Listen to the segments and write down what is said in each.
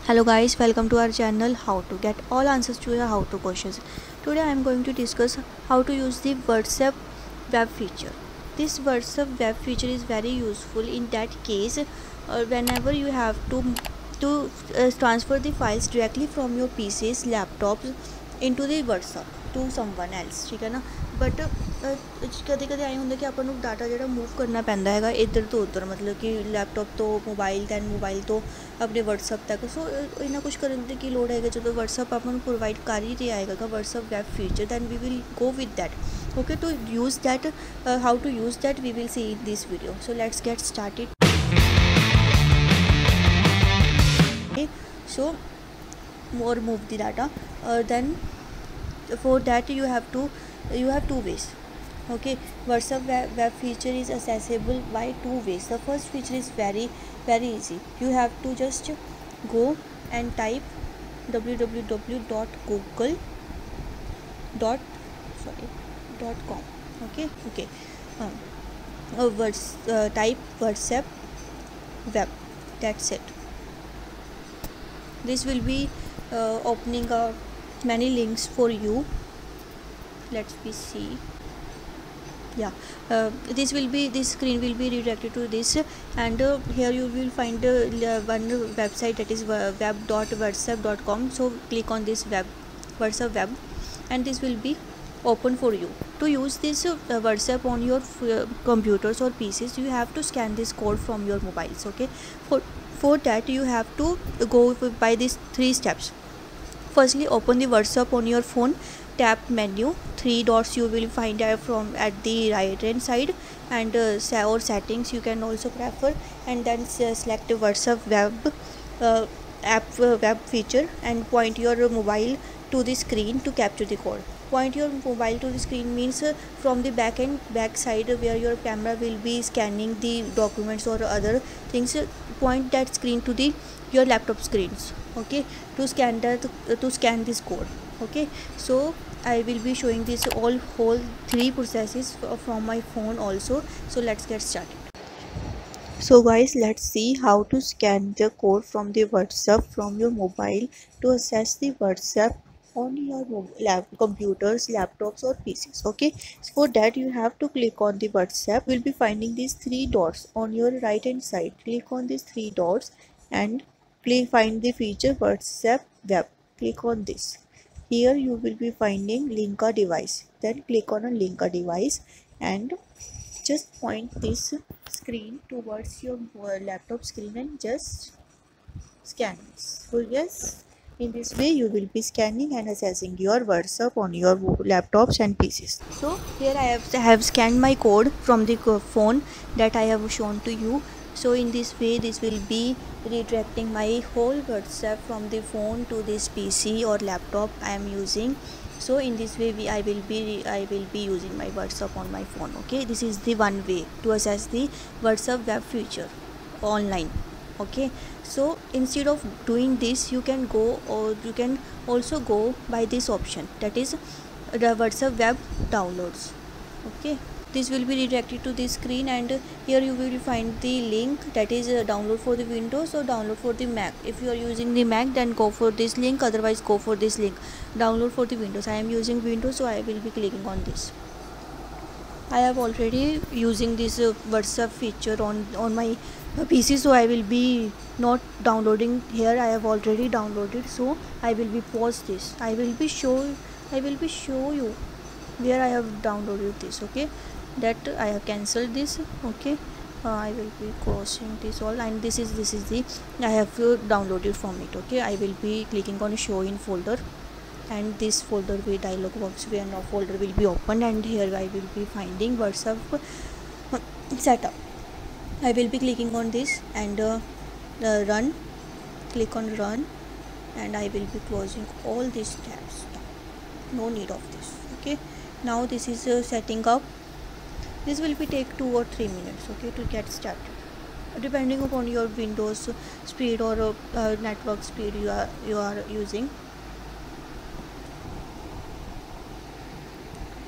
Hello guys, welcome to our channel How to Get all answers to your how to questions. Today I am going to discuss how to use the WhatsApp web feature. This WhatsApp web feature is very useful in that case whenever you have to transfer the files directly from your PCs, laptops into the WhatsApp to someone else, ठीक है ना. But कदे कदे आए होंगे कि ਆਪਾਂ ਨੂੰ डाटा ਜਿਹੜਾ मूव करना ਪੈਂਦਾ ਹੈਗਾ ਇੱਧਰ ਤੋਂ ਉੱਧਰ, मतलब कि लैपटॉप तो मोबाइल दैन मोबाइल तो अपने WhatsApp तक. सो इन्ना कुछ करने की लोड़ है जो WhatsApp ਆਪਾਂ ਨੂੰ प्रोवाइड कर ही ਰਿਹਾ ਹੈਗਾ WhatsApp web feature, then we will go with that. Okay, to use that, how to use that we will see in this video. So let's get started. Okay, so more move the data, then for that you have two ways. Okay, WhatsApp web feature is accessible by two ways. The first feature is very easy. You have to just go and type www.google.com. Okay. Type WhatsApp web. That's it. This will be opening many links for you. Let's see. This screen will be redirected to this, and here you will find one website, that is web.whatsapp.com. so click on this WhatsApp web, and this will be open for you. To use this WhatsApp on your computers or PCs, you have to scan this code from your mobiles. Okay, for that you have to go by these three steps. Firstly, open the WhatsApp on your phone, tap menu, three dots you will find from at the right hand side, and or settings you can also prefer, and then select WhatsApp web web feature, and point your mobile to the screen to capture the code. Point your mobile to the screen means from the back side where your camera will be scanning the documents or other things. Point that screen to the your laptop screens. Okay, to scan this code. Okay, so I will be showing this whole three processes from my phone also. So let's get started. So guys, let's see how to scan the code from the WhatsApp from your mobile to access the WhatsApp on your computers, laptops or PCs. Okay, so for that you have to click on the WhatsApp. You'll be finding these three dots on your right hand side. Click on these three dots and find the feature WhatsApp web. Click on this. Here you will be finding link a device. Then click on a link a device and just point this screen towards your laptop screen and just scan this. So yes, in this way you will be scanning and accessing your WhatsApp on your laptops and PCs. So here I have scanned my code from the phone that I have shown to you. So in this way this will be redirecting my whole WhatsApp from the phone to this PC or laptop I am using. So in this way I will be using my WhatsApp on my phone. Okay, this is the one way to access the WhatsApp web feature online. Okay, so instead of doing this you can go, or you can also go by this option, that is the WhatsApp web downloads. Okay, this will be redirected to this screen, and here you will find the link, that is download for the Windows or download for the Mac. If you are using the Mac, then go for this link, otherwise go for this link, download for the Windows. I am using Windows, so I will be clicking on this. I have already using this WhatsApp feature on my PC, so I will be not downloading here. I have already downloaded, so I will be pause this. I will be show you where I have downloaded this. Okay, that I have cancelled this. Okay, I will be crossing this all, and this is the I have downloaded from it. Okay, I will be clicking on show in folder, and this folder with dialog box where no folder will be opened, and here I will be finding WhatsApp setup. I will be clicking on this and run. Click on run, and I will be closing all these tabs. No need of this. Okay, now this is setting up. This will be take 2 or 3 minutes. Okay, to get started, depending upon your Windows speed or network speed you are using.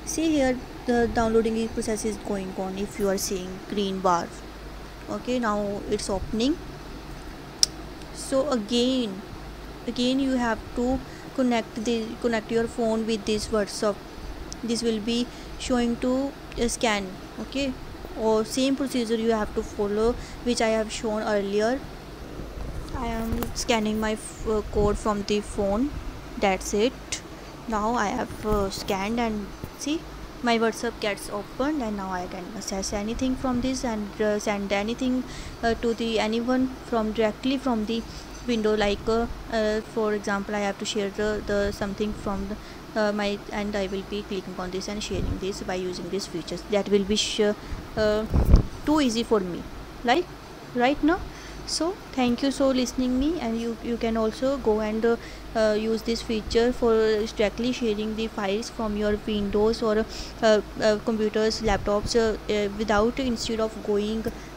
See here the downloading process is going on. If you are seeing green bar, okay, now it's opening. So again again you have to connect your phone with this WhatsApp. This will be showing to scan. Okay, or same procedure you have to follow which I have shown earlier. I am scanning my code from the phone. That's it. Now I have scanned, and see, my WhatsApp gets opened, and now I can access anything from this and send anything to the anyone from directly from the window. Like for example, I have to share the something from my, and I will be clicking on this and sharing this by using these features. That will be too easy for me, like right now. So thank you so listening me, and you can also go and use this feature for directly sharing the files from your Windows or computers, laptops, without, instead of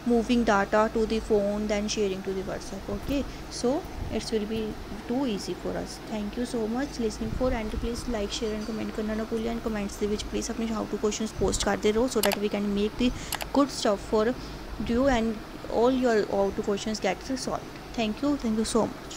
moving data to the phone then sharing to the WhatsApp. Okay, so it will be too easy for us. Thank you so much listening for, and please like, share and comment करना ना भूलिए, and comments ਦੇ ਵਿੱਚ please अपने how to questions post करते रहो, so that we can make the good stuff for you and all your questions get solved. Thank you so much.